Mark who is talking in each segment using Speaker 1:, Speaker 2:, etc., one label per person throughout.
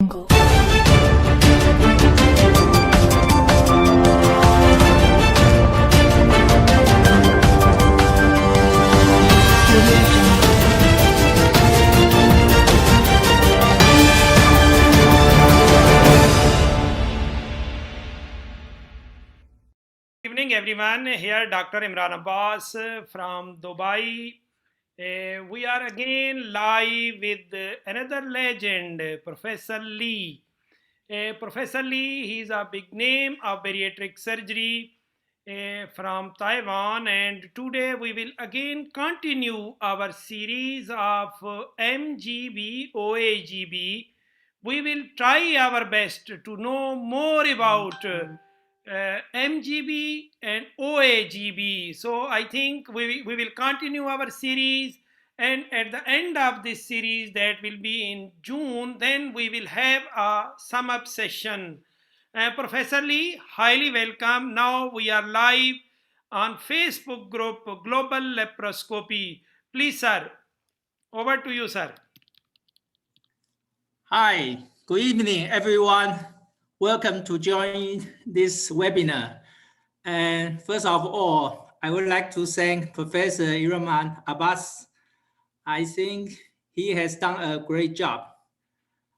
Speaker 1: Evening everyone, here Dr. Imran Abbas from Dubai. We are again live with another legend, Professor Lee. Professor Lee, he is a big name of bariatric surgery from Taiwan, and today we will again continue our series of MGB OAGB. We will try our best to know more about MGB and OAGB. So I think we will continue our series, and at the end of this series, that will be in June, then we will have a sum up session. Professor Lee, highly welcome. Now we are live on Facebook group Global Laparoscopy. Please, sir, over to you, sir.
Speaker 2: Hi, good evening, everyone. Welcome to join this webinar. And first of all, I would like to thank Professor Imran Abbas. I think he has done a great job.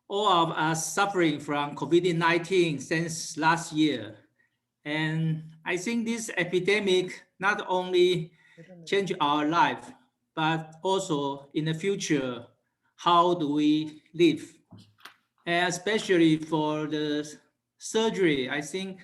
Speaker 2: All of us suffering from COVID-19 since last year. And I think this epidemic not only changed our life, but also in the future, how do we live? And especially for the surgery, I think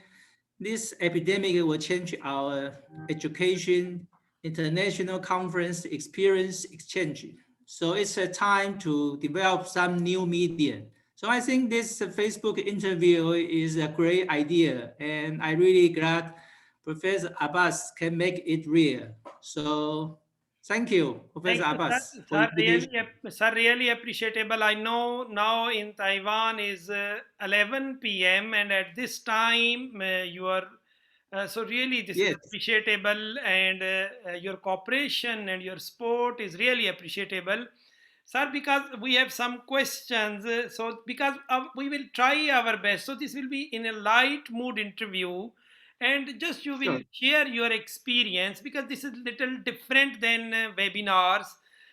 Speaker 2: this epidemic will change our education, international conference experience exchange. So it's a time to develop some new medium. So I think this Facebook interview is a great idea, and I'm really glad Professor Abbas can make it real. So thank you, Professor Abbas.
Speaker 1: Sir, really appreciable. I know now in Taiwan is 11 p.m. and at this time you are, so really this is appreciable, and your cooperation and your support is really appreciable. Sir, because we have some questions, so because we will try our best. So this will be in a light mood interview, and just you will share your experience, because this is little different than webinars.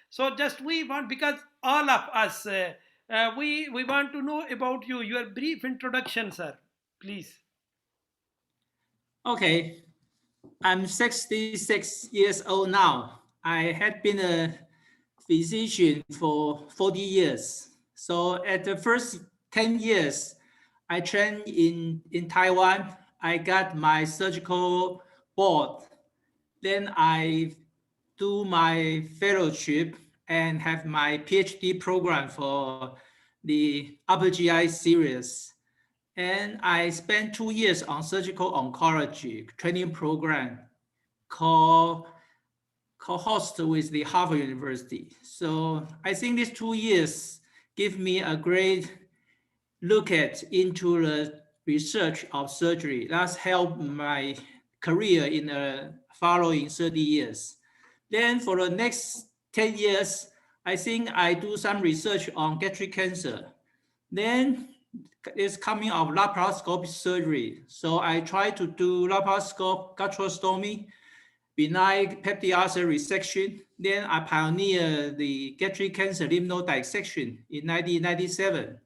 Speaker 1: So just we want, because all of us, we want to know about you, your brief introduction, sir, please.
Speaker 2: Okay, I'm 66 years old now. I had been a physician for 40 years. So at the first 10 years, I trained in Taiwan. I got my surgical board. Then I do my fellowship and have my PhD program for the upper GI series. And I spent 2 years on surgical oncology training program called co-host with the Harvard University. So I think these 2 years give me a great look into the research of surgery. That's helped my career in the following 30 years. Then for the next 10 years, I think I do some research on gastric cancer. Then it's coming of laparoscopic surgery. So I try to do laparoscopic gastrostomy, benign peptic ulcer resection. Then I pioneered the gastric cancer lymph node dissection in 1997.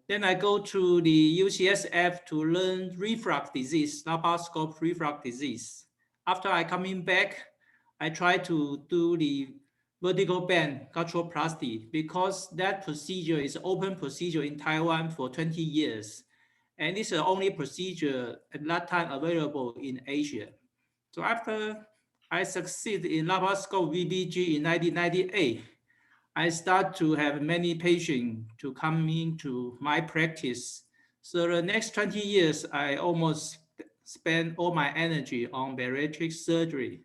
Speaker 2: Then I go to the UCSF to learn reflux disease, laparoscopic reflux disease. After I coming back, I try to do the vertical band gastroplasty, because that procedure is open procedure in Taiwan for 20 years. And it's the only procedure at that time available in Asia. So after I succeed in laparoscopic VBG in 1998, I start to have many patients to come into my practice. So the next 20 years, I almost spend all my energy on bariatric surgery.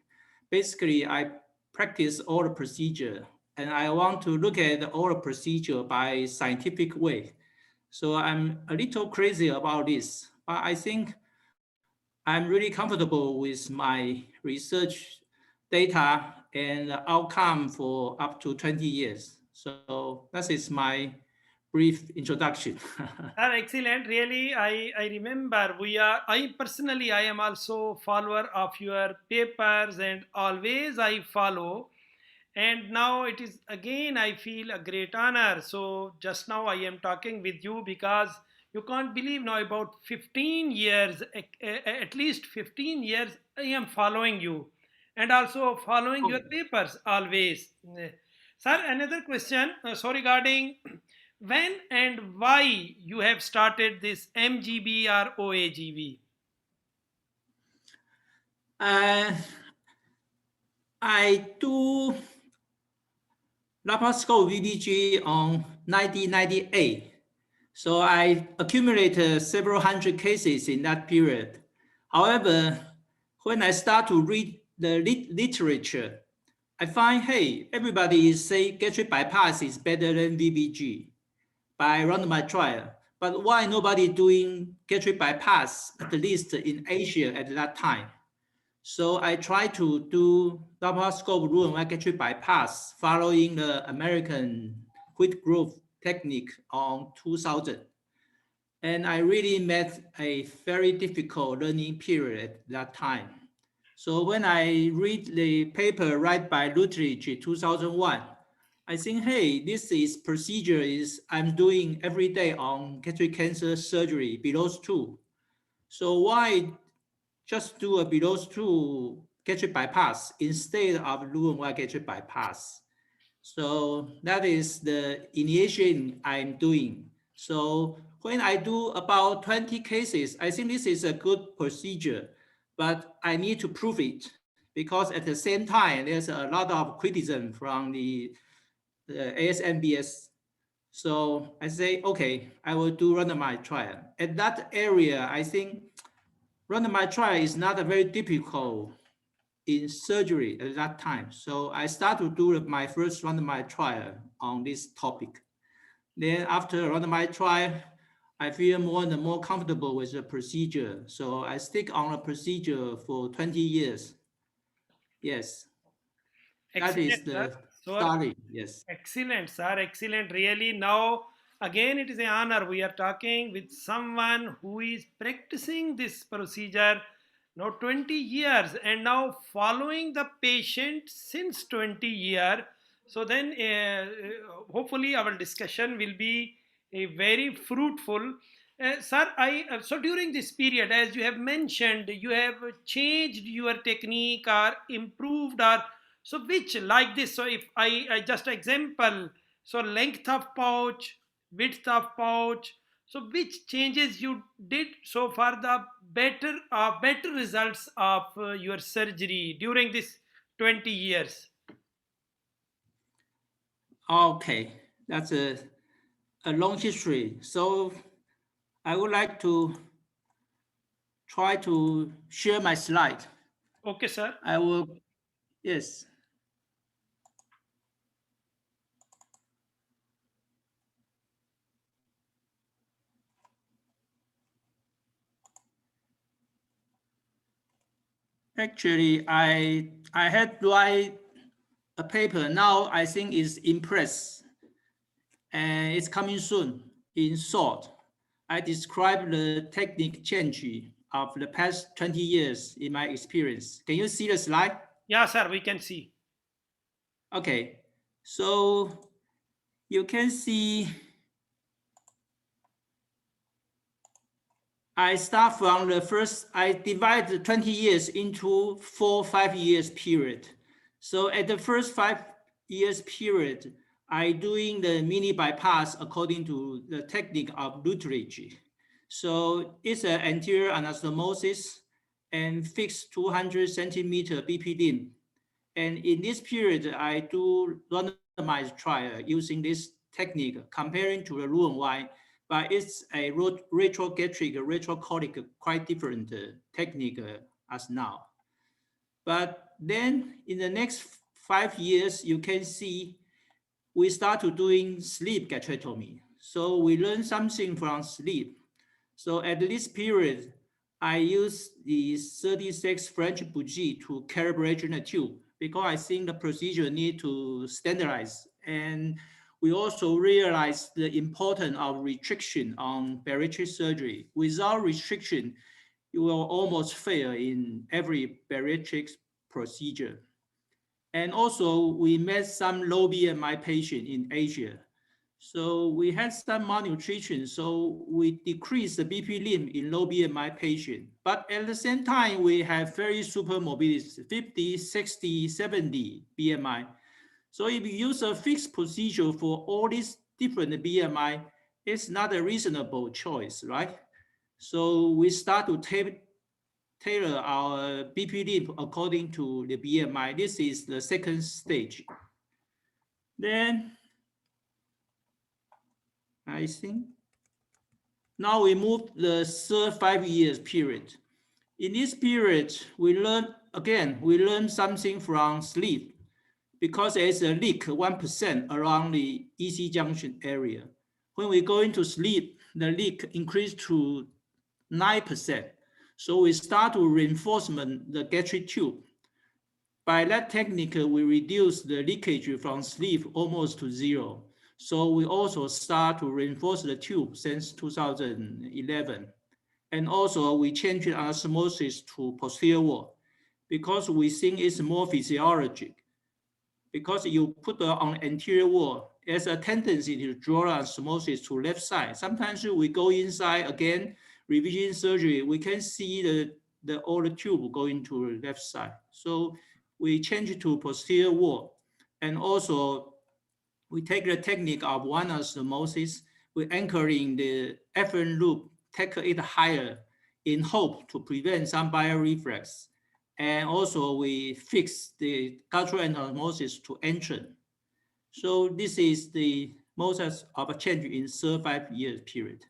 Speaker 2: Basically, I practice all the procedure, and I want to look at all the procedure by scientific way. So I'm a little crazy about this, but I think I'm really comfortable with my research data and outcome for up to 20 years. So that is my brief introduction.
Speaker 1: Sir, excellent. Really, I remember I am also follower of your papers and always I follow. And now it is again, I feel a great honor. So just now I am talking with you because you can't believe now about 15 years, at least 15 years, I am following you and also following your
Speaker 2: Oh,
Speaker 1: papers always. Sir, another question. So regarding when and why you have started this MGB or OAGB?
Speaker 2: uh, I do laparoscope VBG on 1998. So I accumulated several hundred cases in that period. However, when I start to read the literature, I find, hey, everybody is saying gastric bypass is better than VBG by randomized trial. But why nobody doing gastric bypass, at least in Asia at that time? So I try to do laparoscope Roux-en-Y gastric bypass following the American quick growth technique on 2000. And I really met a very difficult learning period at that time. So when I read the paper right by Luttrich 2001, I think, hey, this is procedure is I'm doing every day on gastric cancer surgery below 2. So why just do a below 2 gastric bypass instead of Roux-en-Y gastric bypass? So that is the initiation I'm doing. So when I do about 20 cases, I think this is a good procedure, but I need to prove it because at the same time, there's a lot of criticism from the ASMBS. So I say, okay, I will do randomized trial. At that area, I think randomized trial is not a very difficult in surgery at that time. So I start to do my first randomized trial on this topic. Then after randomized trial, I feel more and more comfortable with the procedure. So I stick on a procedure for 20 years. Yes, that is
Speaker 1: Excellent, sir.
Speaker 2: the
Speaker 1: So
Speaker 2: starting. Yes.
Speaker 1: excellent, sir. Excellent. Really, now again, it is an honor. We are talking with someone who is practicing this procedure now 20 years and now following the patient since 20 years. So then, hopefully, our discussion will be a very fruitful. Sir, so during this period, as you have mentioned, you have changed your technique or improved or so which like this. So if I just example, so length of pouch, width of pouch. So which changes you did so far the better results of your surgery during this 20 years?
Speaker 2: Okay, that's a long history. So I would like to try to share my slide.
Speaker 1: Okay, sir.
Speaker 2: I will, yes. Actually, I had write a paper. Now I think it's in press and it's coming soon. In short, I describe the technique change of the past 20 years in my experience. Can you see the slide?
Speaker 1: Yeah, sir, we can see.
Speaker 2: Okay, so you can see I start from the first, I divide the 20 years into 5 years period. So at the first 5 years period, I doing the mini bypass according to the technique of Luttrich. So it's an anterior anastomosis and fixed 200 centimeter BPD. And in this period, I do randomized trial using this technique comparing to the Roux-en-Y, but it's a retrogastric, retrocolic, quite different technique as now. But then in the next 5 years, you can see we start to doing sleep gastrectomy. So we learn something from sleep. So at this period, I use the 36 French bougie to calibrate the tube because I think the procedure need to standardize. And we also realized the importance of restriction on bariatric surgery. Without restriction, you will almost fail in every bariatric procedure. And also, we met some low BMI patient in Asia. So we had some malnutrition, so we decreased the BP limb in low BMI patient. But at the same time, we have very super mobility, 50, 60, 70 BMI. So if you use a fixed procedure for all these different BMI, it's not a reasonable choice, right? So we start to tailor our BP limb according to the BMI. This is the second stage. Then I think now we move the third 5 years period. In this period, we learn something from sleep because there's a leak 1% around the EC junction area. When we go into sleep, the leak increased to 9%. So we start to reinforcement the gastric tube. By that technique, we reduce the leakage from sleeve almost to zero. So we also start to reinforce the tube since 2011. And also we change anastomosis to posterior wall because we think it's more physiologic. Because you put on anterior wall, there's a tendency to draw anastomosis to left side. Sometimes we go inside again, revision surgery, we can see the old tube going to the left side. So we change it to posterior wall. And also we take the technique of one anastomosis, we anchor in the efferent loop, take it higher in hope to prevent some bioreflex. And also we fix the gastroanastomosis to entrance. So this is the most of a change in third 5 years period.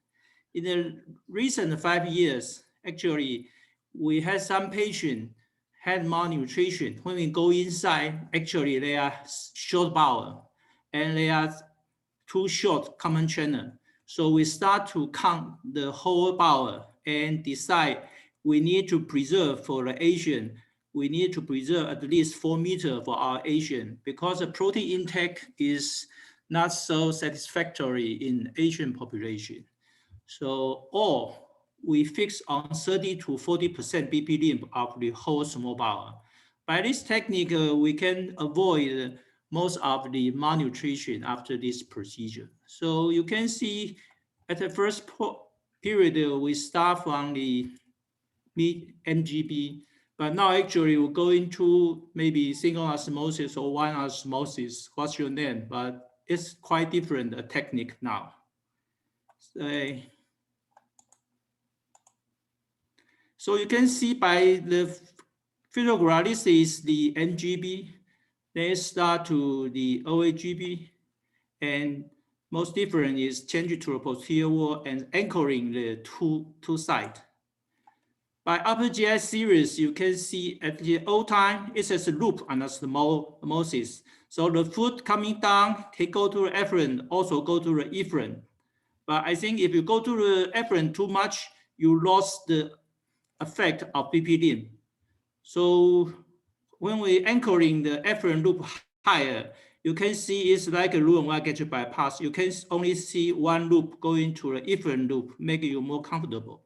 Speaker 2: In the recent 5 years, actually, we had some patients had malnutrition. When we go inside, actually they are short bowel and they are too short common channel. So we start to count the whole bowel and decide we need to preserve for the Asian, we need to preserve at least 4 meters for our Asian because the protein intake is not so satisfactory in Asian population. So all we fix on 30 to 40% BP limb of the whole small bowel. By this technique, we can avoid most of the malnutrition after this procedure. So you can see at the first period, we start from the mid MGB, but now actually we're going to maybe single osmosis or one osmosis, what's your name? But it's quite different technique now. So you can see by the photograph, this is the MGB, then start to the OAGB, and most different is change to a posterior wall and anchoring the two sides. By upper GI series, you can see at the old time, it says loop anastomosis. So the foot coming down, they go to the efferent, also go to the efferent. But I think if you go to the efferent too much, you lost the effect of BP limb. So when we anchoring the efferent loop higher, you can see it's like a Roux-en-Y gastric bypass. You can only see one loop going to the efferent loop, making you more comfortable.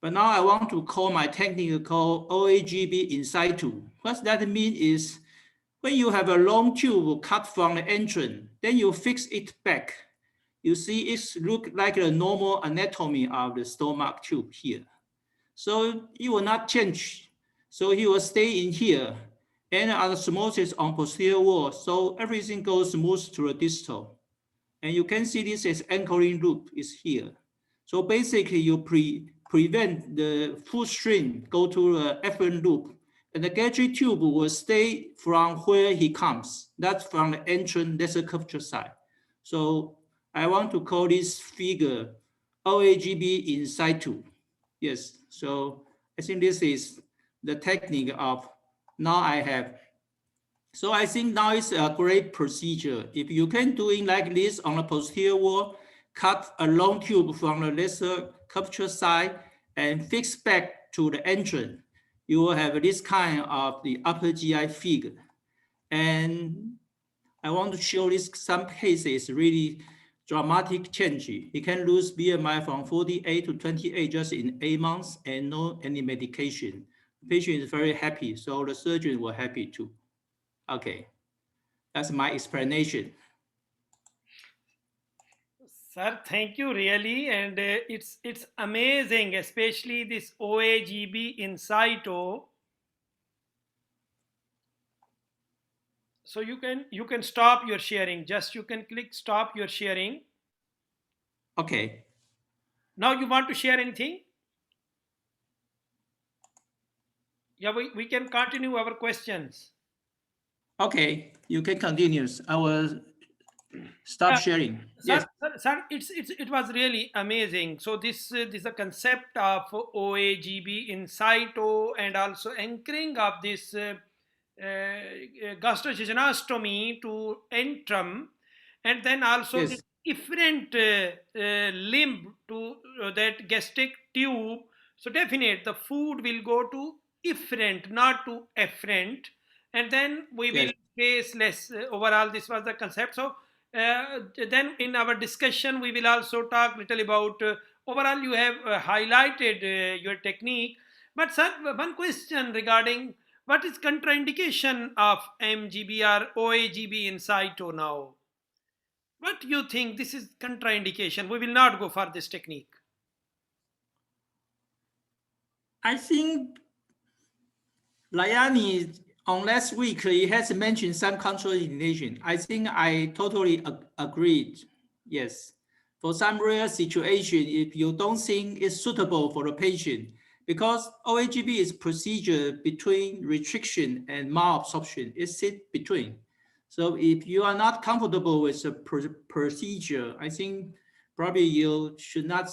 Speaker 2: But now I want to call my technique called OAGB in situ. What that means is when you have a long tube cut from the entrance, then you fix it back. You see it look like a normal anatomy of the stomach tube here. So it will not change. So he will stay in here and anastomosis on posterior wall. So everything goes smooth to the distal. And you can see this is anchoring loop is here. So basically you prevent the full string go to the efferent loop, and the gastric tube will stay from where he comes. That's from the entrance lesser curvature side. So I want to call this figure OAGB in situ. Yes, so I think this is the technique of now I have. So I think now it's a great procedure. If you can do it like this on the posterior wall, cut a long tube from the lesser curvature side and fix back to the entrance, you will have this kind of the upper GI figure. And I want to show this some cases really dramatic change. He can lose BMI from 48 to 28 just in 8 months and no any medication. The patient is very happy, so the surgeon were happy too. Okay, that's my explanation.
Speaker 1: Sir, thank you really, and it's amazing, especially this OAGB in Saito. So you can stop your sharing. Just you can click stop your sharing.
Speaker 2: Okay,
Speaker 1: Now you want to share anything? Yeah, we can continue our questions.
Speaker 2: okay, you can continue. I will stop
Speaker 1: Uh,
Speaker 2: sharing.
Speaker 1: sir,
Speaker 2: Yes,
Speaker 1: sir, it was really amazing. So this is the concept of OAGB in Saito and also anchoring of this gastrojejunostomy to entrum, and then also the
Speaker 2: yes,
Speaker 1: efferent limb to that gastric tube. So definite the food will go to efferent, not to efferent, and then we
Speaker 2: yes.
Speaker 1: will face less. Overall, this was the concept. So then in our discussion we will also talk little about overall you have highlighted your technique, but sir, one question regarding what is contraindication of mgb or oagb in cyto now? What do you think this is contraindication? We will not go for this technique.
Speaker 2: I think Layani, on last week, he has mentioned some contraindication. I think I totally agreed. Yes. For some rare situation, if you don't think it's suitable for the patient, because OAGB is procedure between restriction and malabsorption, it sits between. So if you are not comfortable with the procedure, I think probably you should not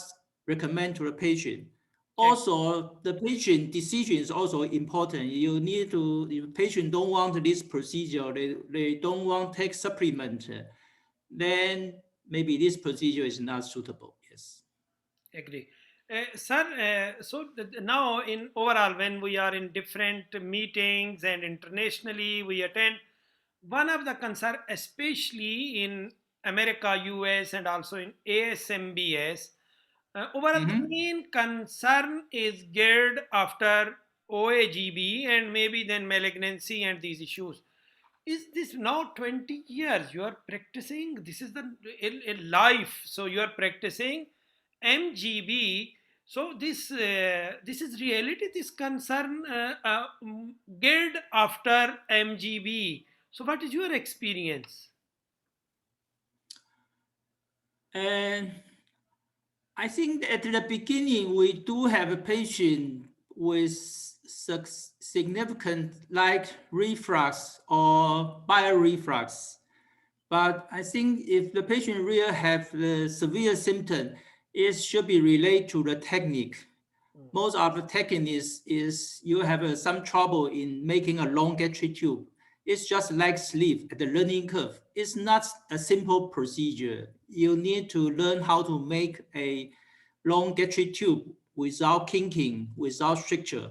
Speaker 2: recommend to the patient. Also, the patient decision is also important. You need to, if patient don't want this procedure, they don't want take supplement, then maybe this procedure is not suitable. Yes.
Speaker 1: Agree. Sir, so now in overall, when we are in different meetings and internationally we attend, one of the concern, especially in America, US, and also in ASMBS, overall the
Speaker 2: Mm-hmm.
Speaker 1: main concern is geared after OAGB and maybe then malignancy and these issues. Is this now 20 years you are practicing? This is the a life. So you are practicing MGB. So this is reality. This concern geared after MGB. So what is your experience?
Speaker 2: And I think at the beginning, we do have a patient with significant like reflux or bioreflux. But I think if the patient really have the severe symptom, it should be related to the technique. Most of the technique is you have some trouble in making a long gastric tube. It's just like sleep at the learning curve. It's not a simple procedure. You need to learn how to make a long gastric tube without kinking, without stricture.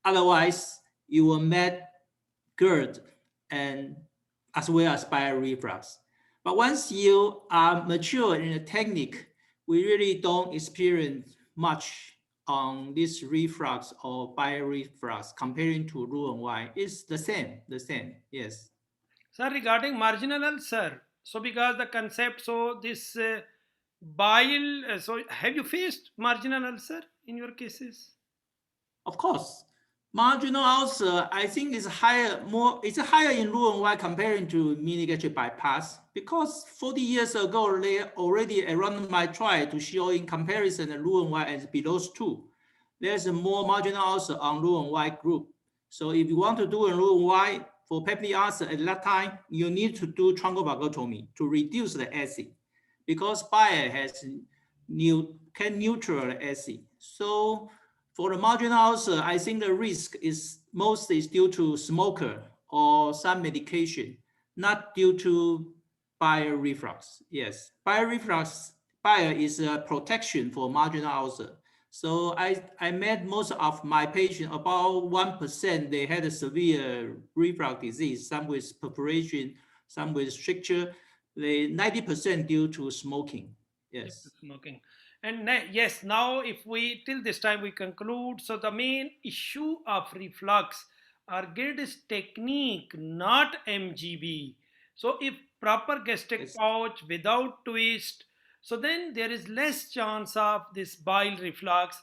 Speaker 2: Otherwise, you will make GERD and as well as bioreflux. But once you are mature in the technique, we really don't experience much on this reflux or bioreflux comparing to Roux-en-Y. It's the same, yes.
Speaker 1: Sir, regarding marginal ulcer, so because the concept, so this bile, so have you faced marginal ulcer in your cases?
Speaker 2: Of course, marginal ulcer, I think is higher, it's higher in Roux-en-Y comparing to mini gastric bypass because 40 years ago, they already a randomized trial to show in comparison the Roux-en-Y and below 2. There's a more marginal ulcer on Roux-en-Y group. So if you want to do a Roux-en-Y for peptic ulcer at that time, you need to do truncal to reduce the acid because bile has can neutral the acid. So for the marginal ulcer, I think the risk is mostly due to smoker or some medication, not due to bile reflux. Yes, bile reflux, bile is a protection for marginal ulcer. So I met most of my patients, about 1%, they had a severe reflux disease, some with perforation some with stricture. They 90% due to smoking.
Speaker 1: Due to
Speaker 2: Yes.
Speaker 1: smoking. And yes, now if we till this time we conclude. So the main issue of reflux or GERD is technique, not MGB. So if proper gastric
Speaker 2: Yes.
Speaker 1: pouch without twist, so then there is less chance of this bile reflux.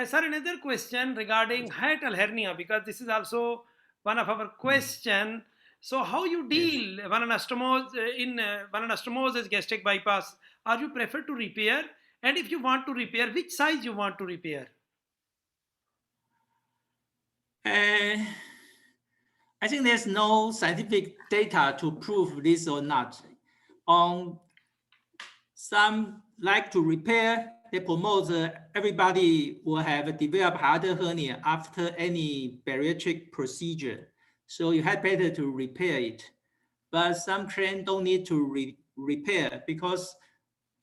Speaker 1: Sir, another question regarding
Speaker 2: Yes.
Speaker 1: hiatal hernia, because this is also one of our
Speaker 2: Mm.
Speaker 1: question. So how you
Speaker 2: Yes.
Speaker 1: deal when anastomosis in when anastomosis gastric bypass? Are you prefer to repair? And if you want to repair, which size you want to repair?
Speaker 2: Uh, I think there's no scientific data to prove this or not. On some like to repair, they promote everybody will have a developed hiatal hernia after any bariatric procedure. So you had better to repair it. But some claim don't need to repair because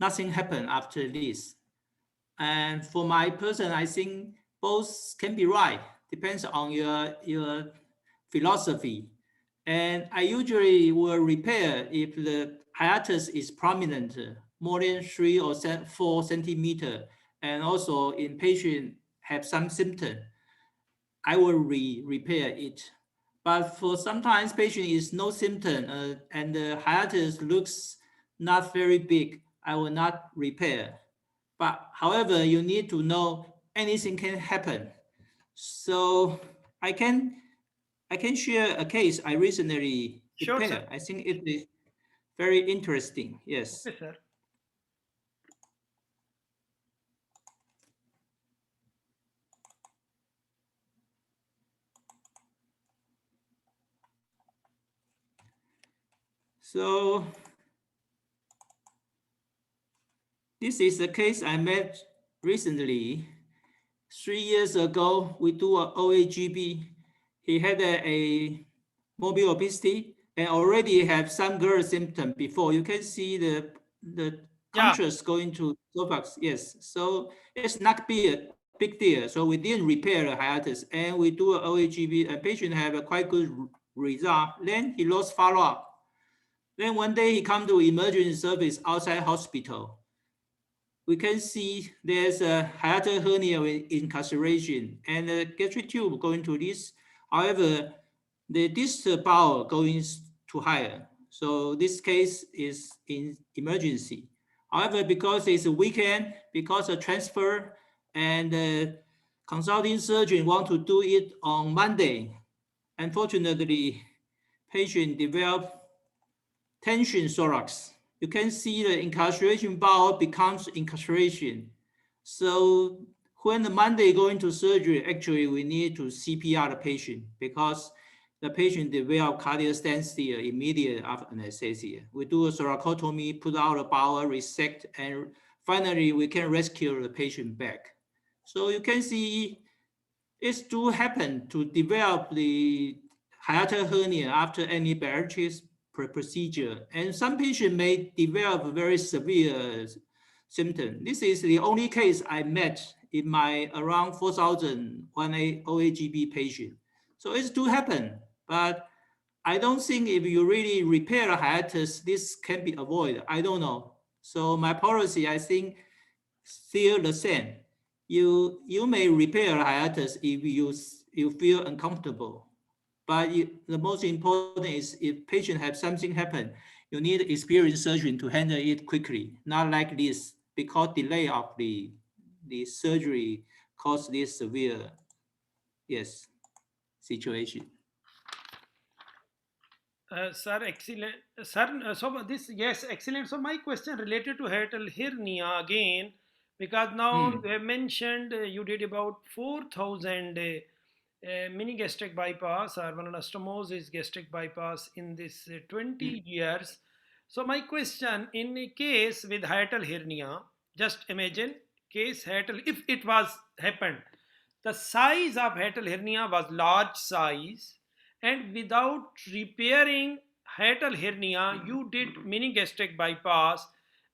Speaker 2: nothing happened after this. And for my person, I think both can be right. Depends on your philosophy. And I usually will repair if the hiatus is prominent, more than 3 or 4 centimeter, and also in patient have some symptom, I will repair it. But for sometimes patient is no symptom and the hiatus looks not very big, I will not repair. But however, you need to know anything can happen. So I can I can share a case I recently
Speaker 1: Sure, sir.
Speaker 2: prepared. I think it is very interesting. Yes.
Speaker 1: Okay, sir.
Speaker 2: So this is a case I met recently. 3 years ago, we do a OAGB. He had a mobile obesity and already have some GERD symptom before. You can see the
Speaker 1: Yeah,
Speaker 2: contrast going to esophagus. Yes, so it's not big deal. So we didn't repair the hiatus and we do a OAGB and patient have a quite good result. Then he lost follow up. Then one day he come to emergency service outside hospital. We can see there's a hiatal hernia with incarceration and a gastric tube going to this. However, the distal bowel going to higher. So this case is in emergency. However, because it's a weekend, because of transfer and the consulting surgeon want to do it on Monday, unfortunately, patient developed tension thorax. You can see the incarceration bowel becomes incarceration. So when the Monday going to surgery, actually we need to CPR the patient because the patient develop cardiac standstill immediately after anesthesia. We do a thoracotomy, put out the bowel, resect, and finally we can rescue the patient back. So you can see it do happen to develop the hiatal hernia after any bariatric procedure, and some patients may develop very severe symptom. This is the only case I met in my around 4,000 OAGB patient. So it do happen, but I don't think if you really repair a hiatus, this can be avoided. I don't know. So my policy, I think, still the same. You may repair hiatus if you feel uncomfortable, but the most important is if patient have something happen, you need experienced surgeon to handle it quickly, not like this because delay of the surgery cause this severe yes situation.
Speaker 1: sir, excellent. Sir, so this, yes, excellent. So my question related to hiatal hernia again, because now
Speaker 2: Hmm.
Speaker 1: you have mentioned you did about 4,000 mini gastric bypass or one anastomosis gastric bypass in this
Speaker 2: Hmm.
Speaker 1: 20 years. So my question, in a case with hiatal hernia, just imagine case hiatal, if it was happened, the size of hiatal hernia was large size, and without repairing hiatal hernia, you did mini gastric bypass,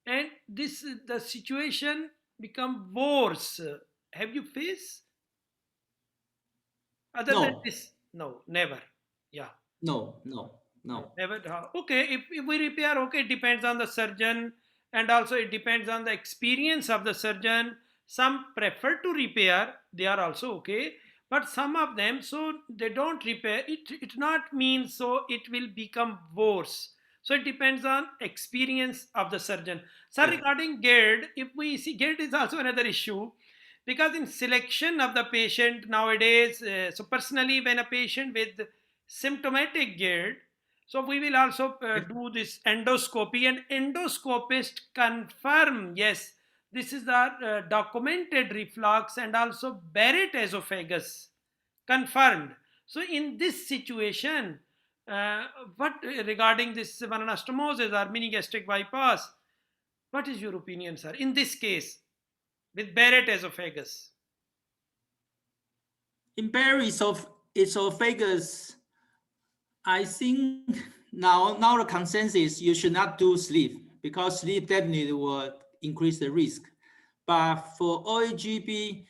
Speaker 1: and this the situation become worse. Have you faced other than
Speaker 2: No,
Speaker 1: this? No, never. Yeah.
Speaker 2: no, no. No.
Speaker 1: Never. Okay, if we repair, okay, it depends on the surgeon, and also it depends on the experience of the surgeon. Some prefer to repair, they are also okay, but some of them, so they don't repair. It not means so it will become worse. So it depends on experience of the surgeon. So
Speaker 2: Yes.
Speaker 1: regarding GERD, if we see GERD is also another issue because in selection of the patient nowadays, so personally, when a patient with symptomatic GERD, so we will also
Speaker 2: Yes.
Speaker 1: do this endoscopy, and endoscopist confirm yes, this is our documented reflux and also Barrett esophagus confirmed. So in this situation, uh, what regarding this anastomosis or mini gastric bypass, what is your opinion, sir? In this case, with Barrett esophagus.
Speaker 2: In berries of esophagus, I think now the consensus you should not do sleep because sleep definitely will increase the risk. But for OAGB,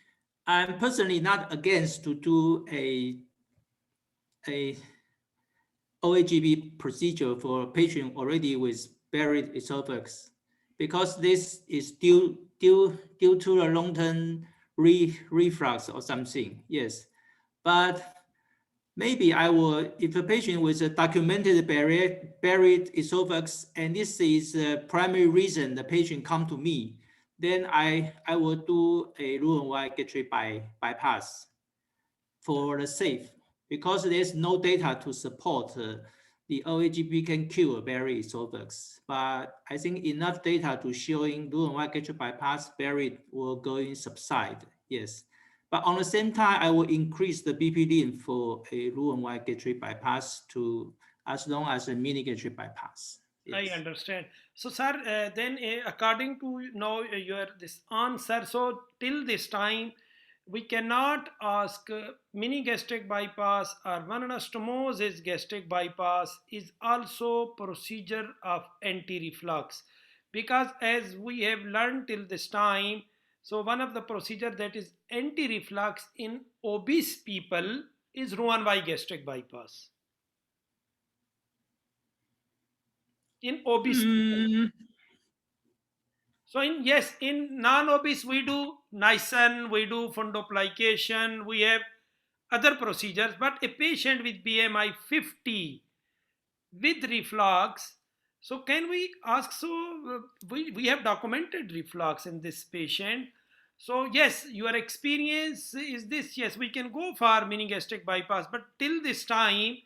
Speaker 2: I'm personally not against to do a OAGB procedure for a patient already with buried esophagus because this is due to a long-term reflux or something. Yes, but maybe I will, if a patient with a documented buried esophagus, and this is the primary reason the patient come to me, then I will do a Roux-en-Y gastric bypass for the safe, because there's no data to support the OAGB can cure buried esophagus. But I think enough data to showing Roux-en-Y gastric bypass buried will going subside. Yes. But on the same time, I will increase the BPD for a Roux-en-Y gastric bypass to as long as a mini gastric bypass.
Speaker 1: I
Speaker 2: Yes.
Speaker 1: understand. So, sir, then according to now your this answer, so till this time, we cannot ask mini gastric bypass or one anastomosis gastric bypass is also procedure of anti-reflux, because as we have learned till this time, so one of the procedure that is anti-reflux in obese people is Roux-en-Y gastric bypass in obese people.
Speaker 2: Mm,
Speaker 1: So in yes, in non-obese we do Nissen, we do fundoplication, we have other procedures. But a patient with BMI 50 with reflux, so can we ask? So we have documented reflux in this patient. So yes, your experience is this. Yes, we can go for mini gastric bypass, but till this time,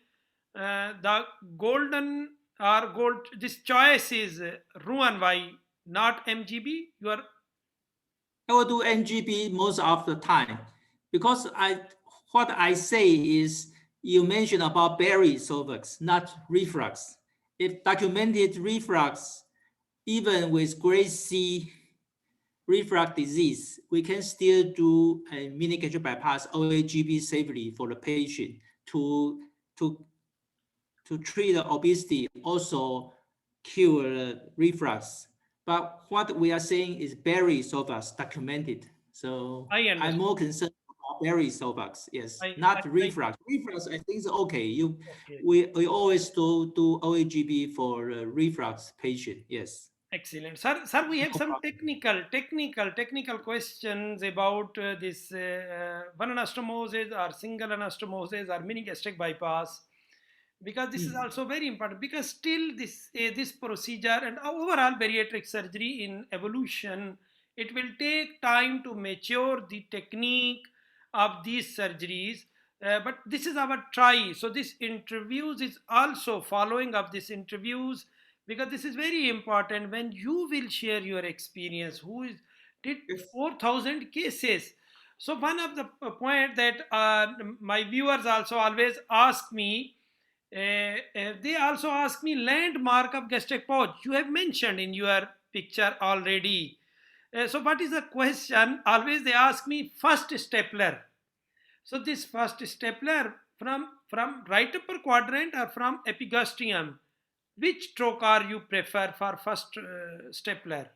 Speaker 1: the golden or gold this choice is Roux-en-Y, not MGB. You are
Speaker 2: I will do NGB most of the time because what I say is you mentioned about buried esophagus, not reflux. If documented reflux, even with grade C reflux disease, we can still do a mini gastric bypass OAGB safely for the patient to to to treat the obesity, also cure the reflux. But what we are saying is berry esophagus documented. So
Speaker 1: I
Speaker 2: I'm
Speaker 1: understand.
Speaker 2: more concerned about berry esophagus, yes,
Speaker 1: I
Speaker 2: not reflux. Reflux, I think is okay.
Speaker 1: okay.
Speaker 2: We always do OAGB for reflux patient, yes.
Speaker 1: Excellent, sir. We have
Speaker 2: No
Speaker 1: some
Speaker 2: problem.
Speaker 1: technical questions about this one anastomosis or single anastomosis or mini gastric bypass, because this is
Speaker 2: Mm.
Speaker 1: also very important, because still this procedure and overall bariatric surgery in evolution, it will take time to mature the technique of these surgeries. But this is our try. So this interviews is also following up this interviews, because this is very important when you will share your experience who is did
Speaker 2: Yes.
Speaker 1: 4,000 cases. So one of the point that my viewers also always ask me, they also ask me landmark of gastric pouch. You have mentioned in your picture already. So what is the question? Always they ask me first stapler. So this first stapler from right upper quadrant or from epigastrium, which trocar you prefer for first stapler?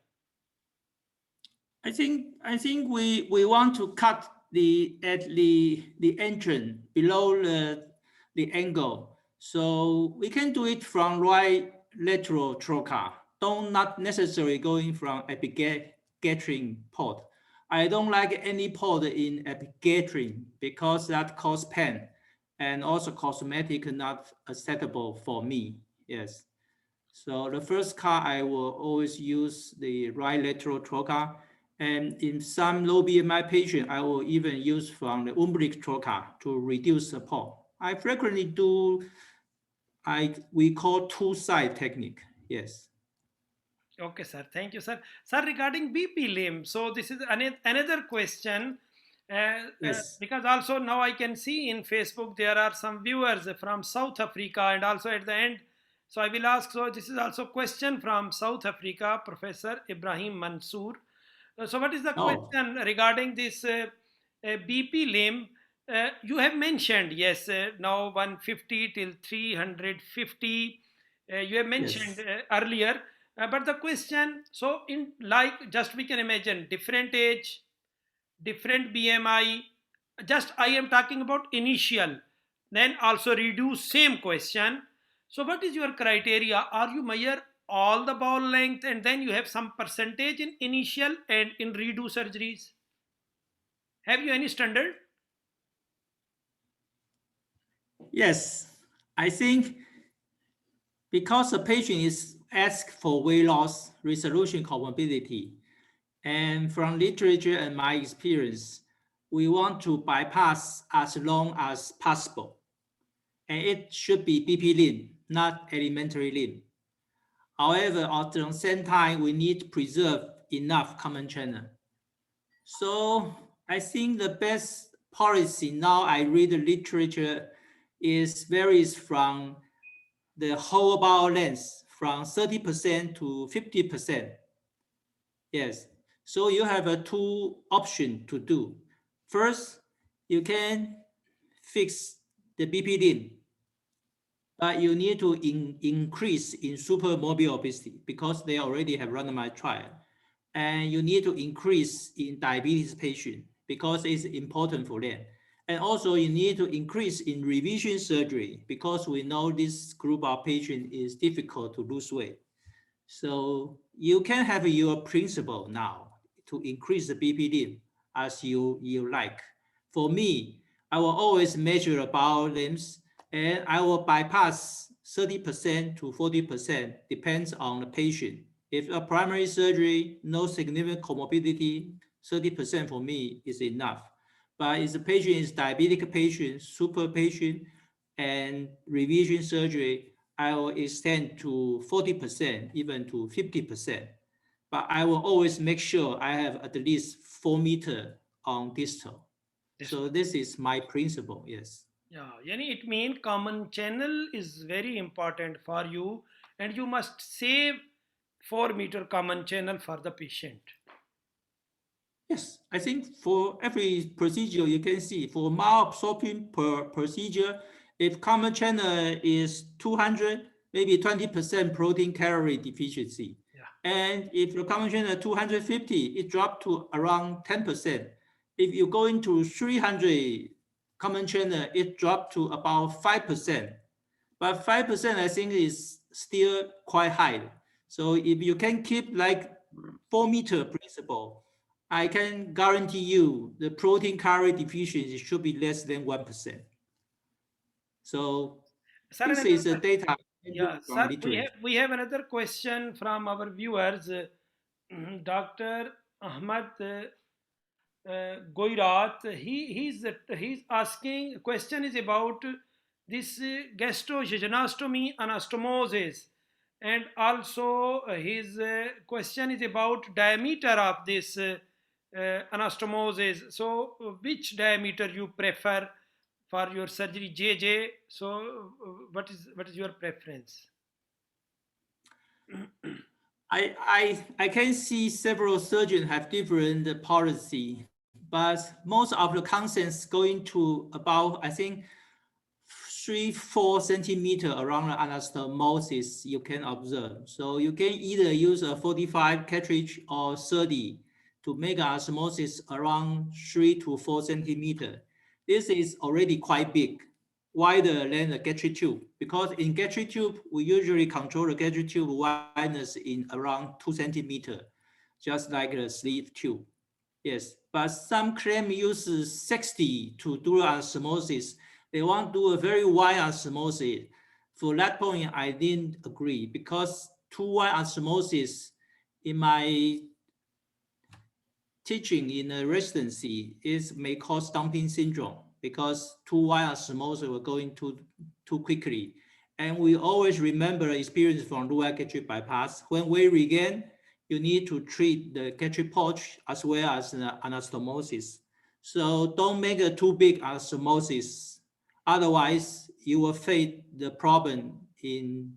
Speaker 2: I think we want to cut the at the entrance below the angle. So we can do it from right lateral trocar. Don't not necessarily going from epigastric port. I don't like any port in epigastric because that cause pain and also cosmetic not acceptable for me. Yes. So the first car I will always use the right lateral trocar. And in some low BMI patient, I will even use from the umbilic trocar to reduce support. I frequently do we call two-side technique. Yes.
Speaker 1: Okay, sir. Thank you, sir. Sir, regarding BP limb, so this is another question.
Speaker 2: Yes.
Speaker 1: Because also now I can see in Facebook there are some viewers from South Africa, and also at the end, so I will ask. So this is also question from South Africa, Professor Ibrahim Mansoor. So what is the
Speaker 2: Oh,
Speaker 1: question regarding this BP limb? You have mentioned, yes, now 150 till 350. You have mentioned
Speaker 2: yes.
Speaker 1: earlier, but the question, so in like just we can imagine different age, different BMI. Just I am talking about initial, then also reduce same question. So what is your criteria? Are you measure all the ball length and then you have some percentage in initial and in redo surgeries? Have you any standard?
Speaker 2: Yes. I think because the patient is asked for weight loss, resolution comorbidity, and from literature and my experience, we want to bypass as long as possible. And it should be BP limb, not elementary limb. However, at the same time, we need to preserve enough common channel. So I think the best policy now I read the literature is varies from the whole bowel length from 30% to 50%. Yes. So you have a two option to do. First, you can fix the BP limb, but you need to increase in supermobile obesity because they already have randomized trial. And you need to increase in diabetes patient because it's important for them. And also you need to increase in revision surgery because we know this group of patient is difficult to lose weight. So you can have your principle now to increase the BPD as you like. For me, I will always measure the bowel lengths and I will bypass 30% to 40%, depends on the patient. If a primary surgery, no significant comorbidity, 30% for me is enough. But if the patient is diabetic patient, super patient, and revision surgery, I will extend to 40%, even to 50%. But I will always make sure I have at least 4 meters on distal.
Speaker 1: This
Speaker 2: So
Speaker 1: one.
Speaker 2: this is my principle, yes.
Speaker 1: Yeah, yani it means common channel is very important for you and you must save 4 meter common channel for the patient.
Speaker 2: Yes, I think for every procedure you can see, for malabsorption per procedure, if common channel is 200, maybe 20% protein calorie deficiency.
Speaker 1: Yeah.
Speaker 2: And if your common channel 250, it dropped to around 10%. If you go into 300 common channel, it dropped to about 5%. But 5% I think is still quite high. So if you can keep like 4 meter principle, I can guarantee you the protein calorie deficiency should be less than 1%. So
Speaker 1: Sir,
Speaker 2: this
Speaker 1: another
Speaker 2: is the data
Speaker 1: yeah,
Speaker 2: from
Speaker 1: sir,
Speaker 2: literature.
Speaker 1: we have another question from our viewers. Dr. Ahmad Goirat, he's asking question is about this gastrojejunostomy anastomosis, and also his question is about diameter of this anastomosis. So, which diameter you prefer for your surgery, JJ? So, what is your preference?
Speaker 2: I can see several surgeons have different policy, but most of the consensus going to about, I think, 3-4 centimeter around the anastomosis you can observe. So you can either use a 45 cartridge or 30 to make anastomosis around 3 to 4 centimeter. This is already quite big. wider than the gastric tube, because in gastric tube, we usually control the gastric tube wideness in around 2 centimeter, just like the sleeve tube. Yes, but some claim uses 60 to do anastomosis. They want to do a very wide anastomosis. For that point, I didn't agree, because too wide anastomosis in my teaching in a residency may cause dumping syndrome, because too wide anastomosis will go too quickly. And we always remember the experience from lower gastric bypass. When we regain, you need to treat the gastric pouch as well as the anastomosis. So don't make a too big anastomosis. Otherwise, you will face the problem in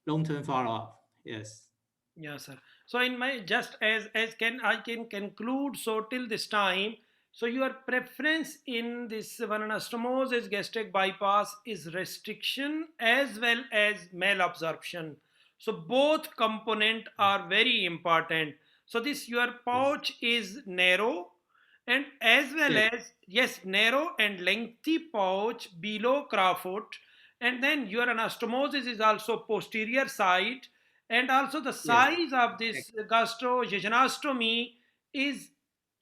Speaker 2: long-term follow-up. Yes.
Speaker 1: Yeah, sir. So in my, just as can I can conclude, so till this time, so your preference in this one anastomosis gastric bypass is restriction as well as malabsorption. So both component are very important. So this your
Speaker 2: Yes.
Speaker 1: pouch is narrow, and as well
Speaker 2: Yes.
Speaker 1: as, yes, narrow and lengthy pouch below Crawford, and then your anastomosis is also posterior side, and also the
Speaker 2: Yes.
Speaker 1: size of this gastrojejunostomy is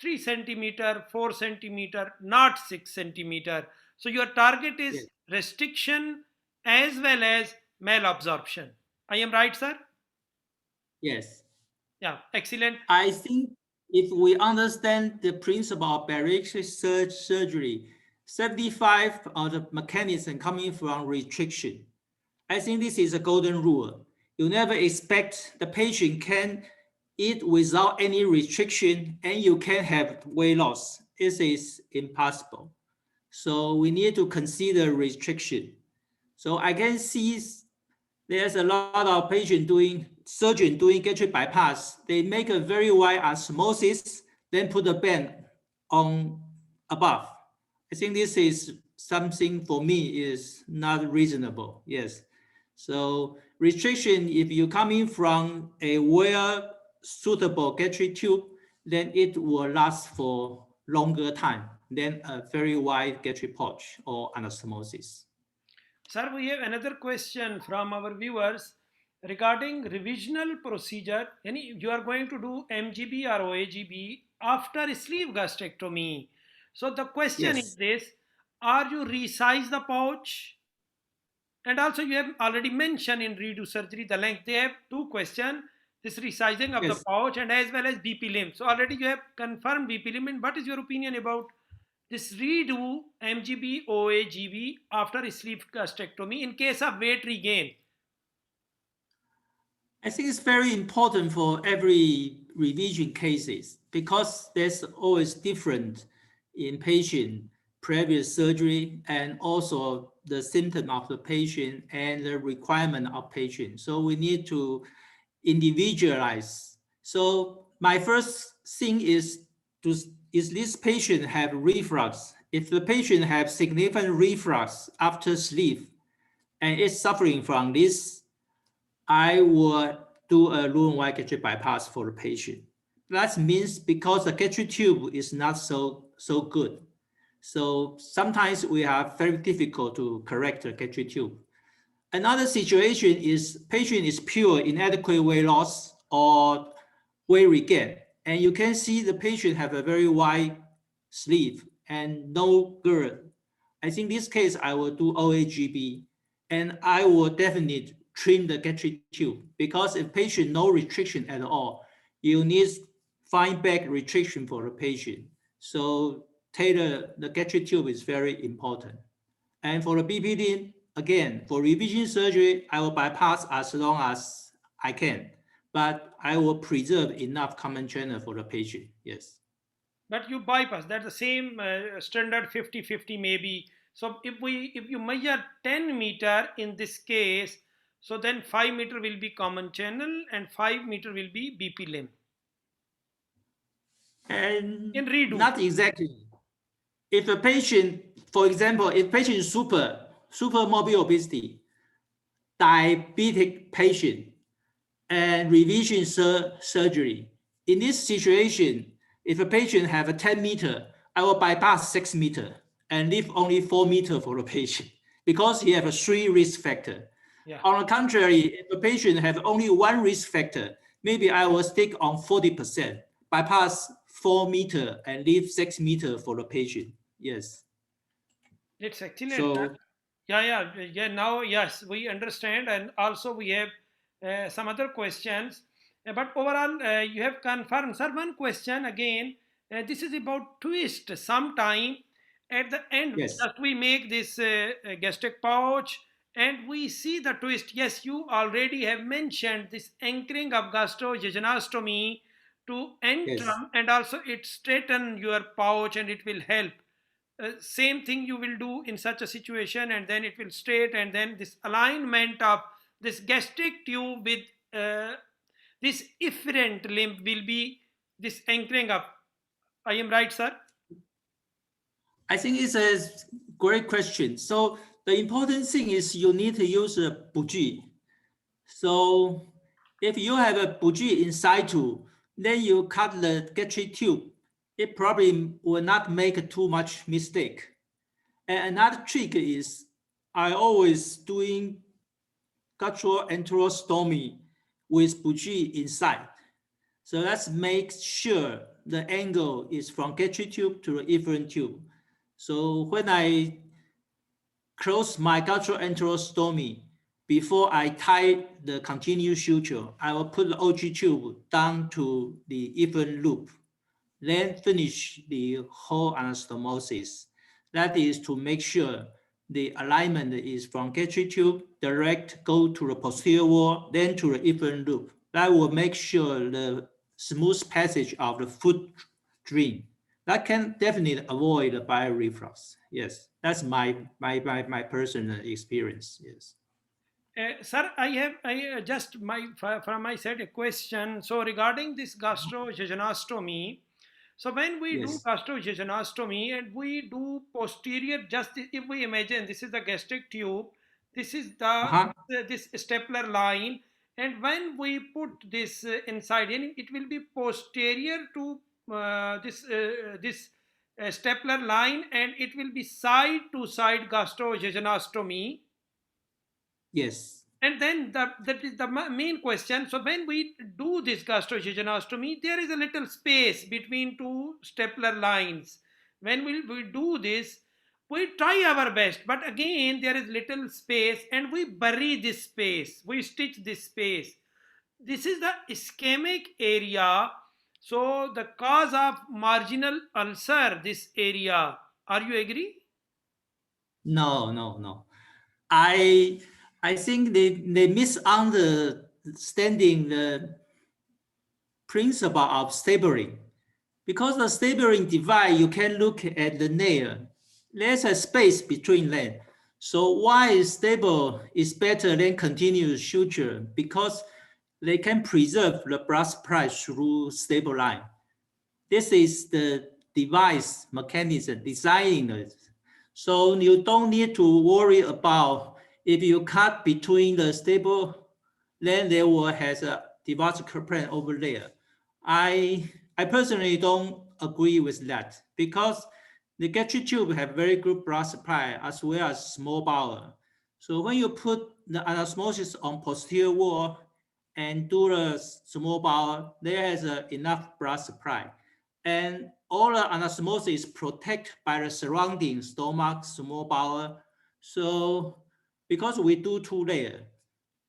Speaker 1: 3 centimeter, 4 centimeter, not 6 centimeter. So your target is
Speaker 2: Yes.
Speaker 1: restriction as well as malabsorption. I am right, sir?
Speaker 2: Yes.
Speaker 1: Yeah, excellent.
Speaker 2: I think if we understand the principle of bariatric surgery, 75 of the mechanism coming from restriction. I think this is a golden rule. You never expect the patient can eat without any restriction and you can have weight loss. This is impossible. So we need to consider restriction. So I can see there's a lot of patient surgeon doing gastric bypass. They make a very wide osmosis, then put a band on above. I think this is something for me is not reasonable. Yes. So restriction, if you coming from a well suitable gastric tube, then it will last for longer time than a very wide gastric pouch or anastomosis.
Speaker 1: Sir, we have another question from our viewers regarding revisional procedure. You are going to do MGB or OAGB after sleeve gastrectomy. So the question is
Speaker 2: Yes.
Speaker 1: this: are you resize the pouch? And also you have already mentioned in redo surgery the length. They have two questions: this resizing of the
Speaker 2: Yes.
Speaker 1: pouch and as well as BP limb. So already you have confirmed BP limb. And what is your opinion about this redo MGB OAGB after sleeve gastrectomy in case of weight regain?
Speaker 2: I think it's very important for every revision cases, because there's always different in patient previous surgery and also the symptom of the patient and the requirement of patient. So we need to individualize. So my first thing is this patient have reflux? If the patient have significant reflux after sleep and is suffering from this, I would do a Roux-en-Y gastric bypass for the patient. That means because the gastric tube is not so good. So sometimes we are very difficult to correct the gastric tube. Another situation is patient is pure inadequate weight loss or weight regain. And you can see the patient have a very wide sleeve and no girth. I think this case I will do OAGB, and I will definitely trim the gastric tube, because if patient no restriction at all, you need find back restriction for the patient. So tailor the gastric tube is very important. And for the BPD, again, for revision surgery, I will bypass as long as I can, but I will preserve enough common channel for the patient. Yes.
Speaker 1: But you bypass, that's the same standard 50-50 maybe. So if you measure 10 meter in this case, so then 5 meter will be common channel and 5 meter will be BP limb
Speaker 2: And
Speaker 1: in redo.
Speaker 2: not exactly. If a patient, for example, if patient is super morbid obesity, diabetic patient, and revision surgery, in this situation, if a patient have a 10 meter, I will bypass 6 meter and leave only 4 meter for the patient. because he have a 3 risk factor.
Speaker 1: Yeah.
Speaker 2: On the contrary, if a patient have only 1 risk factor, maybe I will stick on 40%, bypass 4 meter and leave 6 meter for the patient. Yes.
Speaker 1: It's excellent, sir.
Speaker 2: So
Speaker 1: Yeah. Now, yes, we understand, and also we have some other questions. But overall, you have confirmed, sir. One question again. This is about twist. Sometime at the end,
Speaker 2: yes,
Speaker 1: just we make this gastric pouch, and we see the twist. Yes, you already have mentioned this anchoring of gastrojejunostomy to
Speaker 2: yes.
Speaker 1: antrum, and also it straighten your pouch, and it will help. Same thing you will do in such a situation, and then it will straight, and then this alignment of this gastric tube with this efferent limb will be this anchoring up. I am right, sir?
Speaker 2: I think it's a great question. So the important thing is you need to use a buji. So if you have a buji in situ, then you cut the gastric tube. It probably will not make too much mistake. And another trick is I always doing gastroenterostomy with buji inside. So let's make sure the angle is from gastric tube to the efferent tube. So when I close my gastroenterostomy, before I tie the continuous suture, I will put the OG tube down to the efferent loop, then finish the whole anastomosis. That is to make sure the alignment is from gastric tube, direct go to the posterior wall, then to the efferent loop. That will make sure the smooth passage of the food stream. That can definitely avoid the bioreflux. Yes, that's my personal experience. Yes.
Speaker 1: Sir, I just from my side a question. So regarding this gastrojejunostomy, so when we do
Speaker 2: Yes.
Speaker 1: gastrojejunostomy and we do posterior, just if we imagine this is the gastric tube, this is the
Speaker 2: Uh-huh.
Speaker 1: this stapler line, and when we put this inside, and it will be posterior to this stapler line, and it will be side to side gastrojejunostomy.
Speaker 2: Yes.
Speaker 1: And then that is the main question. So when we do this gastrojejunostomy, there is a little space between two stapler lines. When we do this, we try our best, but again there is little space, and we bury this space. We stitch this space. This is the ischemic area. So the cause of marginal ulcer, this area. Are you agree?
Speaker 2: No, no, no. I I think they misunderstanding the principle of stapling. Because the stapling device, you can look at the nail. There's a space between them. So why staple is better than continuous suture? Because they can preserve the blood supply through staple line. This is the device mechanism designing it. So you don't need to worry about if you cut between the staple, then there will has a devasculate plan over there. I personally don't agree with that because the gastric tube have very good blood supply as well as small bowel. So when you put the anastomosis on posterior wall and do the small bowel, there is enough blood supply. And all the anastomosis protected by the surrounding stomach, small bowel. So because we do 2 layers,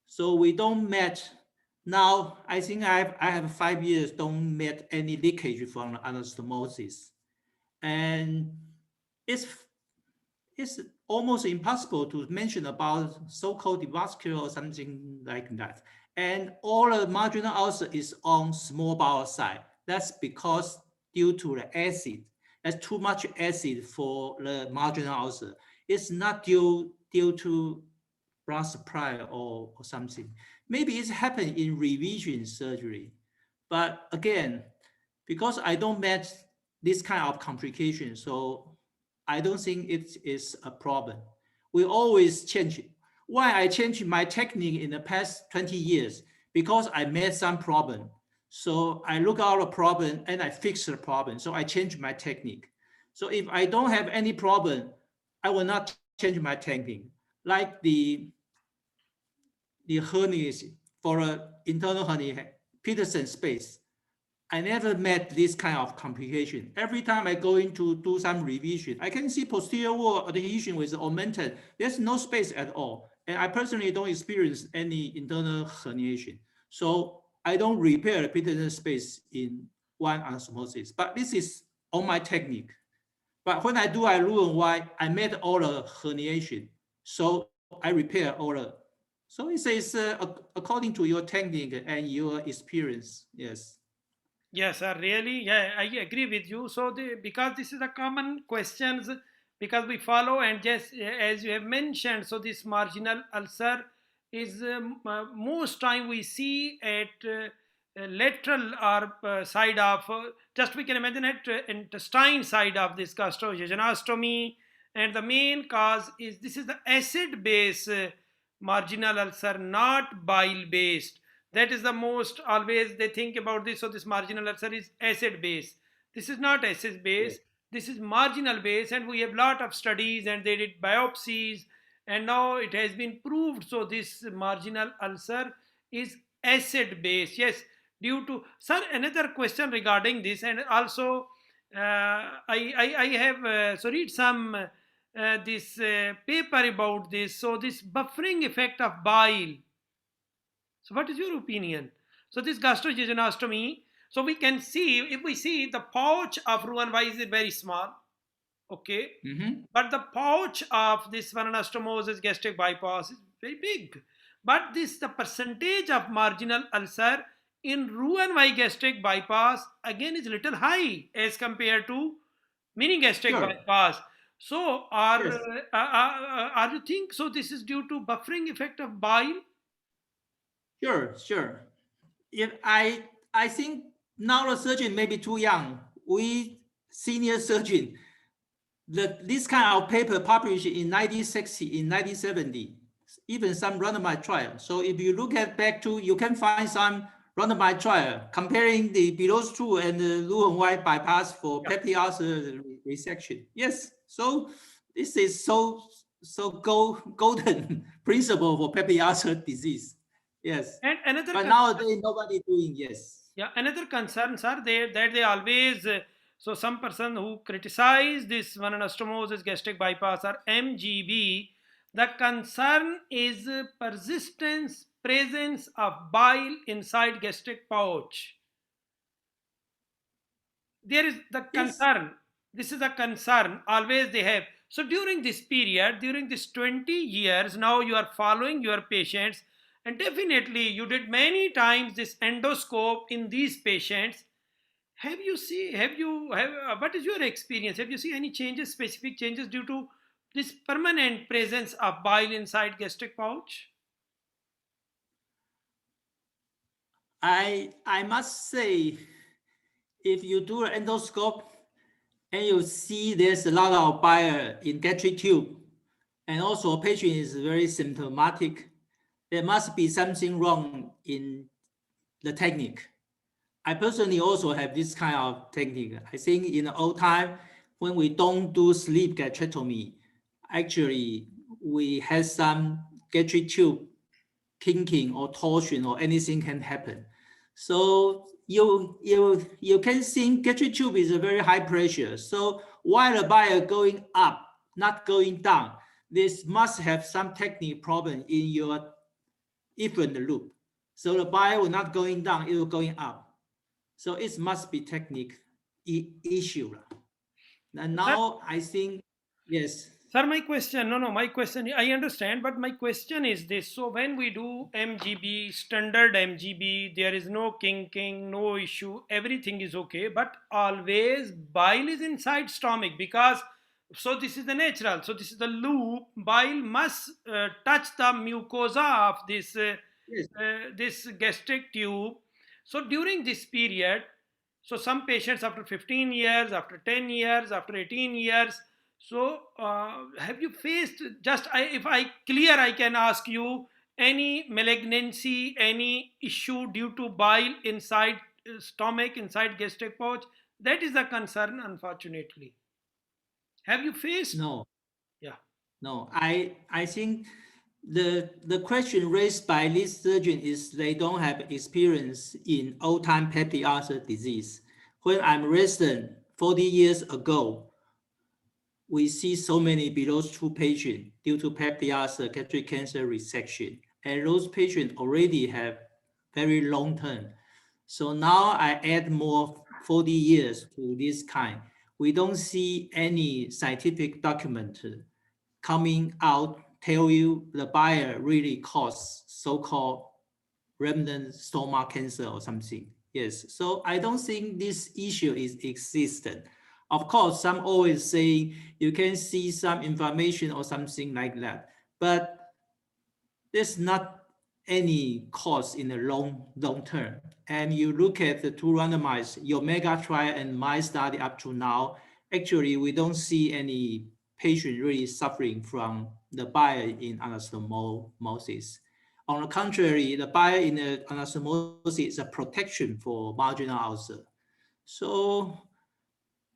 Speaker 2: so we don't match. Now I think I have 5 years don't met any leakage from the anastomosis, and it's it's almost impossible to mention about so-called devascular or something like that. And all the marginal ulcer is on small bowel side. That's because due to the acid. There's too much acid for the marginal ulcer. It's not due to blood supply or something. Maybe it's happened in revision surgery. But again, because I don't match this kind of complication, so I don't think it is a problem. We always change it. Why I changed my technique in the past 20 years? Because I made some problem. So I look out a problem and I fix the problem. So I change my technique. So if I don't have any problem, I will not change my technique. like the herniation for an internal hernia, Peterson space. I never met this kind of complication. Every time I go in to do some revision, I can see posterior wall adhesion with augmented. There's no space at all. And I personally don't experience any internal herniation. So I don't repair the Peterson space in one anastomosis. But this is on my technique. But when I do Roux-en-Y, I made all the herniation. So I repair all the. So it says according to your technique and your experience. Yes.
Speaker 1: Yes, sir. Really, yeah, I agree with you. So, because this is a common questions, because we follow and just as you have mentioned, so this marginal ulcer is most time we see at lateral or side of just we can imagine at intestine side of this gastrojejunostomy, and the main cause is this is the acid base marginal ulcer, not bile based. That is the most always they think about this. So this marginal ulcer is acid base. This is not acid base. This is marginal base, and we have lot of studies, and they did biopsies, and now it has been proved. So this marginal ulcer is acid base. Yes, due to sir. Another question regarding this, and also I have so read some this paper about this. So this buffering effect of bile. So, what is your opinion? So, this gastrojejunostomy, so we can see, if we see the pouch of Roux-en-Y is very small, okay,
Speaker 2: Mm-hmm.
Speaker 1: but the pouch of this anastomosis gastric bypass is very big. But this, the percentage of marginal ulcer in Roux-en-Y gastric bypass again is little high as compared to mini gastric
Speaker 2: Sure.
Speaker 1: bypass. So,
Speaker 2: Yes.
Speaker 1: are you think so? This is due to buffering effect of bile?
Speaker 2: Sure. Sure. If I think now the surgeon may be too young. We senior surgeon, this kind of paper published in 1960, in 1970, even some randomized trial. So if you look at back to, you can find some randomized trial comparing the below two and the Roux-en-Y bypass for
Speaker 1: Yeah.
Speaker 2: peptic ulcer resection. Yes. So this is golden principle for peptic ulcer disease. Yes.
Speaker 1: And another
Speaker 2: But
Speaker 1: concern,
Speaker 2: nowadays nobody doing. Yes.
Speaker 1: yeah, another concerns are there that they always so some person who criticize this one anastomosis gastric bypass or MGB, the concern is persistence presence of bile inside gastric pouch. There is the
Speaker 2: Yes.
Speaker 1: concern. This is a concern always they have. So during this period, during this 20 years, now you are following your patients, and definitely you did many times this endoscope in these patients. Have you see have you have what is your experience? Have you seen any changes, specific changes due to this permanent presence of bile inside gastric pouch?
Speaker 2: I must say, if you do an endoscope and you see there's a lot of bile in gastric tube, and also a patient is very symptomatic, there must be something wrong in the technique. I personally also have this kind of technique. I think in the old time, when we don't do sleep gastrectomy, actually we had some gastric tube kinking or torsion or anything can happen. So you can think gastric tube is a very high pressure. So while the bile going up, not going down, this must have some technique problem in your efferent loop. So the bile will not going down, it will going up. So it must be technique issue. And
Speaker 1: Sir,
Speaker 2: now I think, yes,
Speaker 1: Sir, my question, no, no, my question, I understand, but my question is this. So, when we do MGB, standard MGB, there is no kinking, no issue, everything is okay, but always bile is inside stomach because, so this is the natural, so this is the loop, bile must touch the mucosa of
Speaker 2: yes,
Speaker 1: this gastric tube. So, during this period, so some patients after 15 years, after 10 years, after 18 years, so, have you faced just if I clear, I can ask you any malignancy, any issue due to bile inside stomach, inside gastric pouch? That is a concern, unfortunately. Have you faced?
Speaker 2: no,
Speaker 1: Yeah.
Speaker 2: no. I think the question raised by this surgeon is they don't have experience in old-time peptic ulcer disease. When I'm resident 40 years ago, we see so many below 2 patients due to peptic ulcer gastric cancer resection, and those patients already have very long term. So now I add more 40 years to this kind. We don't see any scientific document coming out tell you the buyer really caused so-called remnant stomach cancer or something. Yes, so I don't think this issue is existent. Of course, some always say you can see some information or something like that, but there's not any cause in the long term. And you look at the two randomized, your mega trial and my study up to now, actually we don't see any patient really suffering from the bile in anastomosis. On the contrary, the bile in the anastomosis is a protection for marginal ulcer. So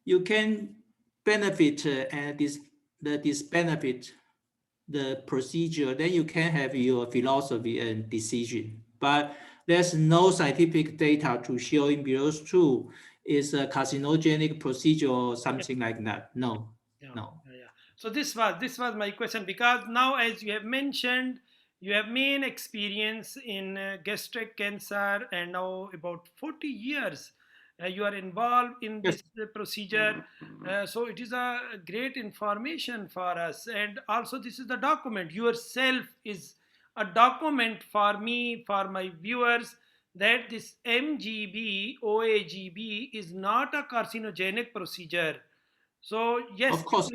Speaker 2: you can benefit and disbenefit the procedure, then you can have your philosophy and decision. But there's no scientific data to show in Belarus 2 is a carcinogenic procedure or something like that. No,
Speaker 1: Yeah,
Speaker 2: no.
Speaker 1: yeah, yeah. So this was my question, because now, as you have mentioned, you have main experience in gastric cancer, and now about 40 years you are involved in
Speaker 2: Yes,
Speaker 1: this procedure. So it is a great information for us, and also this is the document yourself is a document for me, for my viewers, that this MGB OAGB is not a carcinogenic procedure. So yes,
Speaker 2: of course,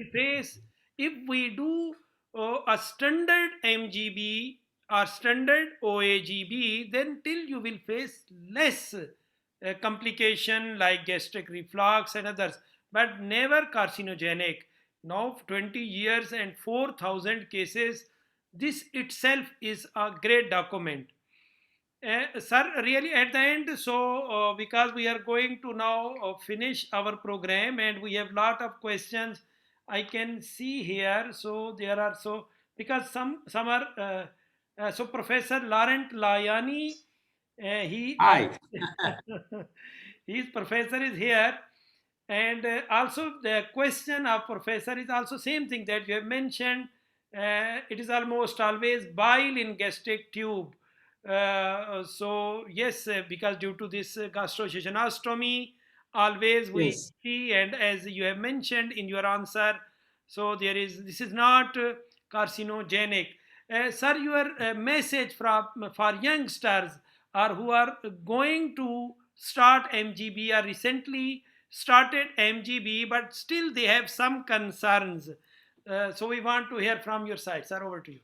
Speaker 1: if we do a standard MGB or standard OAGB, then till you will face less complication like gastric reflux and others, but never carcinogenic. Now 20 years and 4,000 cases, this itself is a great document. Sir, really at the end, so because we are going to now finish our program and we have lot of questions, I can see here. So there are, so because some are so Professor Laurent Layani, he
Speaker 2: I,
Speaker 1: his professor is here, and also the question of professor is also same thing that you have mentioned. It is almost always bile in gastric tube. So yes, because due to this gastrojejunostomy, always we
Speaker 2: yes.
Speaker 1: see, and as you have mentioned in your answer, so there is, this is not carcinogenic. Sir, your message for youngsters or who are going to start MGB or recently started MGB, but still they have some concerns. So we want to hear from your side, sir. Over to you.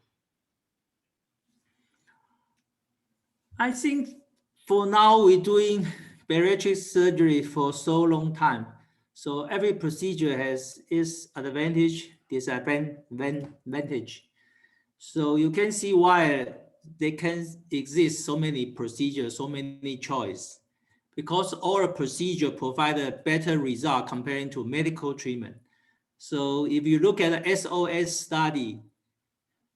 Speaker 2: I think for now we're doing bariatric surgery for so long time. So every procedure has its advantage, disadvantage. So you can see why they can exist so many procedures, so many choice, because all procedure provide a better result comparing to medical treatment. So if you look at the SOS study,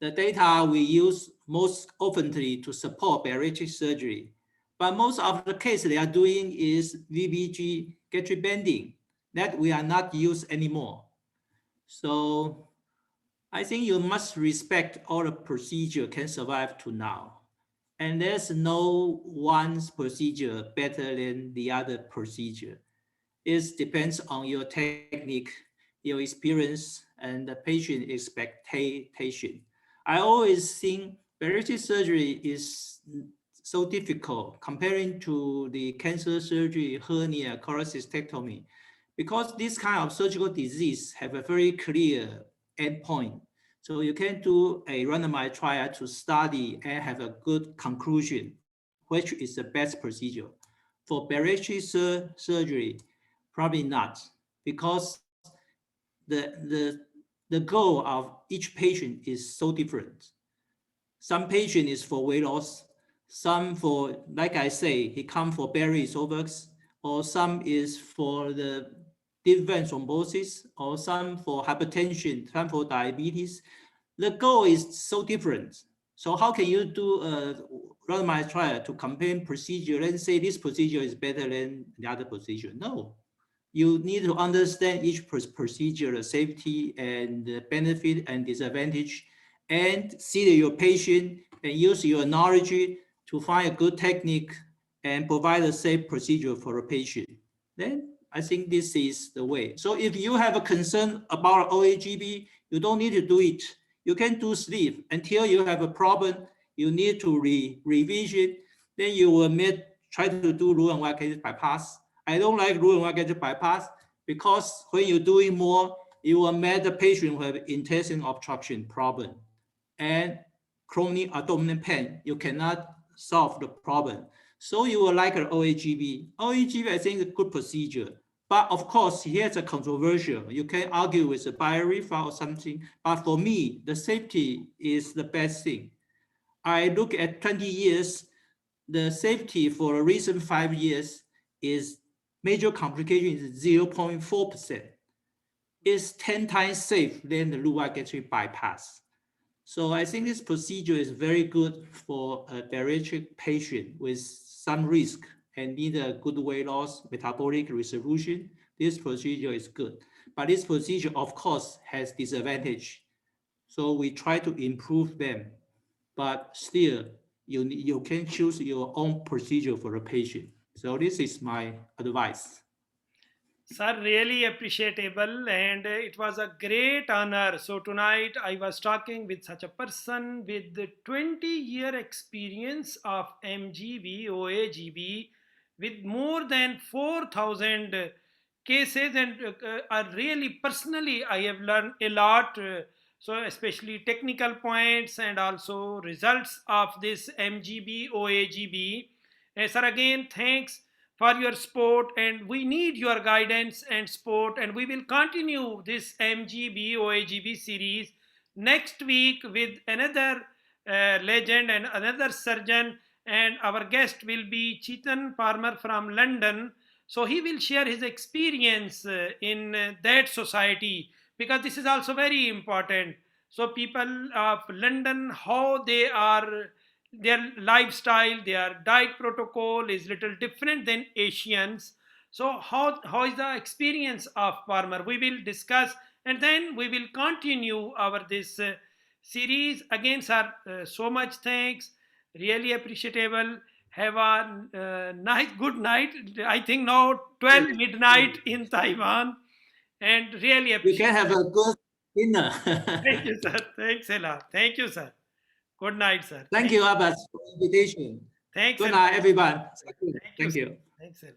Speaker 2: the data we use most oftenly to support bariatric surgery, but most of the case they are doing is VBG gastric banding that we are not use anymore. So I think you must respect all the procedure can survive to now. And there's no one procedure better than the other procedure. It depends on your technique, your experience, and the patient expectation. I always think bariatric surgery is so difficult comparing to the cancer surgery, hernia, cholecystectomy, because this kind of surgical disease have a very clear endpoint. So you can do a randomized trial to study and have a good conclusion, which is the best procedure. For bariatric surgery, probably not, because the goal of each patient is so different. Some patient is for weight loss, some for, like I say, he come for Barry esophagus, or some is for the deep vein thrombosis, or some for hypertension, some for diabetes. the goal is so different. So how can you do a randomized trial to compare procedure and say this procedure is better than the other procedure? No, you need to understand each procedure, the safety and the benefit and disadvantage, and see your patient and use your knowledge to find a good technique and provide a safe procedure for a patient. Then I think this is the way. So if you have a concern about OAGB, you don't need to do it. You can do sleep until you have a problem. You need to revision. Then you will try to do Roux-en-Y bypass. I don't like Roux-en-Y bypass because when you're doing more, you will make the patient have intestinal obstruction problem and chronic abdominal pain. You cannot solve the problem. So you will like an OAGB. OAGB, I think, is a good procedure. But of course, here's a controversial. You can argue with a biorefra or something. But for me, the safety is the best thing. I look at 20 years, the safety for the recent 5 years is major complication is 0.4%. It's 10 times safe than the Roux-en-Y bypass. So I think this procedure is very good for a bariatric patient with some risk and need a good weight loss, metabolic resolution. This procedure is good. But this procedure, of course, has disadvantage. So we try to improve them. But still, you can choose your own procedure for the patient. So this is my advice.
Speaker 1: Sir, really appreciable, and it was a great honor. So tonight I was talking with such a person with the 20-year experience of MGB, OAGB, with more than 4,000 cases, and really personally I have learned a lot. So especially technical points and also results of this MGB, OAGB. Sir, again, thanks for your support, and we need your guidance and support, and we will continue this MGB OAGB series next week with another legend and another surgeon, and our guest will be Chetan Parmar from London. So he will share his experience in that society, because this is also very important. So people of London, how they are, their lifestyle, their diet protocol is little different than Asians. So how is the experience of farmer? We will discuss, and then we will continue our this series. Again, sir, so much thanks. Really appreciable. Have a nice good night. I think now 12 midnight in Taiwan, and really
Speaker 2: You
Speaker 1: appreciate.
Speaker 2: can have a good dinner.
Speaker 1: Thank you, sir. Thanks a lot. Thank you, sir. Good night, sir.
Speaker 2: Thank you, Abbas, for the invitation.
Speaker 1: Thanks a
Speaker 2: Good
Speaker 1: lot.
Speaker 2: night, everyone.
Speaker 1: Thank you,
Speaker 2: Thank
Speaker 1: sir.
Speaker 2: you.
Speaker 1: Thanks a lot.